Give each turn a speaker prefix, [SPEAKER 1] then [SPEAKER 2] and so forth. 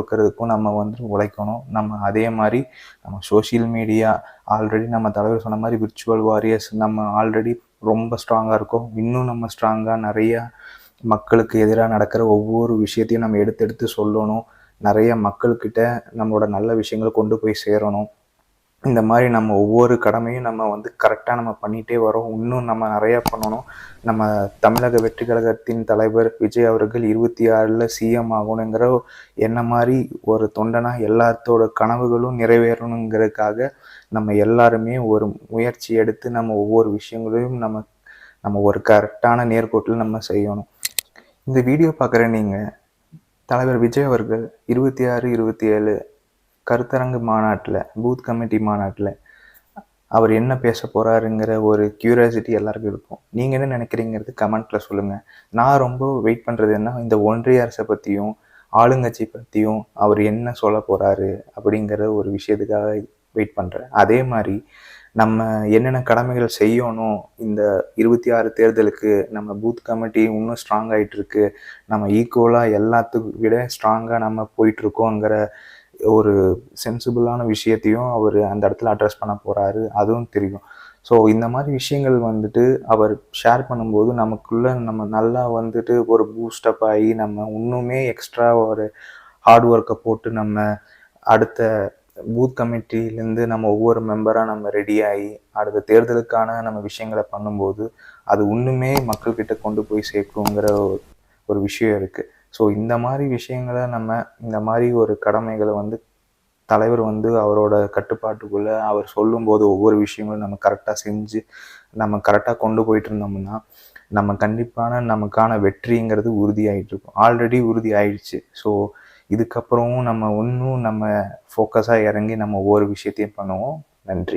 [SPEAKER 1] கொடுக்கறதுக்கும் நம்ம வந்து உழைக்கணும். நம்ம அதே மாதிரி நம்ம சோஷியல் மீடியா ஆல்ரெடி நம்ம தலைவர் சொன்ன மாதிரி விர்ச்சுவல் வாரியர்ஸ் நம்ம ஆல்ரெடி ரொம்ப ஸ்ட்ராங்காக இருக்கோம். இன்னும் நம்ம ஸ்ட்ராங்காக நிறையா மக்களுக்கு எதிராக நடக்கிற ஒவ்வொரு விஷயத்தையும் நம்ம எடுத்து எடுத்து சொல்லணும். நிறைய மக்கள்கிட்ட நம்மளோட நல்ல விஷயங்களை கொண்டு போய் சேரணும். இந்த மாதிரி நம்ம ஒவ்வொரு கடமையும் நம்ம வந்து கரெக்டாக நம்ம பண்ணிகிட்டே வரோம். இன்னும் நம்ம நிறையா பண்ணணும். நம்ம தமிழக வெற்றி கழகத்தின் தலைவர் விஜய் அவர்கள் 26ல் சிஎம் ஆகணுங்கிற என்ன மாதிரி ஒரு தொண்டனா எல்லாத்தோட கனவுகளும் நிறைவேறணுங்கிறதுக்காக நம்ம எல்லாருமே ஒரு முயற்சி எடுத்து நம்ம ஒவ்வொரு விஷயங்களையும் நம்ம ஒரு கரெக்டான நேர்கோட்டில் நம்ம செய்யணும். இந்த வீடியோ பார்க்குற நீங்கள் தலைவர் விஜய் அவர்கள் 26, 27 கருத்தரங்கு மாநாட்டில் பூத் கமிட்டி மாநாட்டில் அவர் என்ன பேச போகிறாருங்கிற ஒரு க்யூரியாசிட்டி எல்லாருக்கும் இருக்கும். நீங்கள் என்ன நினைக்கிறீங்கிறது கமெண்ட்டில் சொல்லுங்கள். நான் ரொம்ப வெயிட் பண்ணுறது என்ன, இந்த ஒன்றிய அரசை பற்றியும் ஆளுங்கட்சி பற்றியும் அவர் என்ன சொல்ல போகிறாரு அப்படிங்கிற ஒரு விஷயத்துக்காக வெயிட் பண்ணுறேன். அதே மாதிரி நம்ம என்னென்ன கடமைகள் செய்யணும், இந்த 26 தேர்தலுக்கு நம்ம பூத் கமிட்டி இன்னும் ஸ்ட்ராங் ஆகிட்டு இருக்கு, நம்ம ஈக்குவலாக எல்லாத்துக்கும் விட ஸ்ட்ராங்காக நம்ம போயிட்டுருக்கோங்கிற ஒரு சென்சிபிளான விஷயத்தையும் அவர் அந்த இடத்துல அட்ரஸ் பண்ண போகிறாரு, அதுவும் தெரியும். ஸோ இந்த மாதிரி விஷயங்கள் வந்துட்டு அவர் ஷேர் பண்ணும்போது நமக்குள்ளே நம்ம நல்லா வந்துட்டு ஒரு பூஸ்டப் ஆகி நம்ம இன்னுமே எக்ஸ்ட்ரா ஒரு ஹார்ட் ஒர்க்கை போட்டு நம்ம அடுத்த பூத் கமிட்டிலேருந்து நம்ம ஒவ்வொரு மெம்பராக நம்ம ரெடியாகி அடுத்த தேர்தலுக்கான நம்ம விஷயங்களை பண்ணும்போது அது இன்னுமே மக்கள்கிட்ட கொண்டு போய் சேர்க்குங்கிற ஒரு விஷயம் இருக்குது. ஸோ இந்த மாதிரி விஷயங்களை நம்ம இந்த மாதிரி ஒரு கடமைகளை வந்து தலைவர் வந்து அவரோட கட்டுப்பாட்டுக்குள்ளே அவர் சொல்லும்போது ஒவ்வொரு விஷயங்களும் நம்ம கரெக்டாக செஞ்சு நம்ம கரெக்டாக கொண்டு போயிட்டு இருந்தோம்னா நம்ம கண்டிப்பான நமக்கான வெற்றிங்கிறது உறுதியாகிட்டு இருக்கும். ஆல்ரெடி உறுதி ஆயிடுச்சு. ஸோ இதுக்கப்புறமும் நம்ம இன்னும் நம்ம ஃபோக்கஸாக இறங்கி நம்ம ஒவ்வொரு விஷயத்தையும் பண்ணுவோம். நன்றி.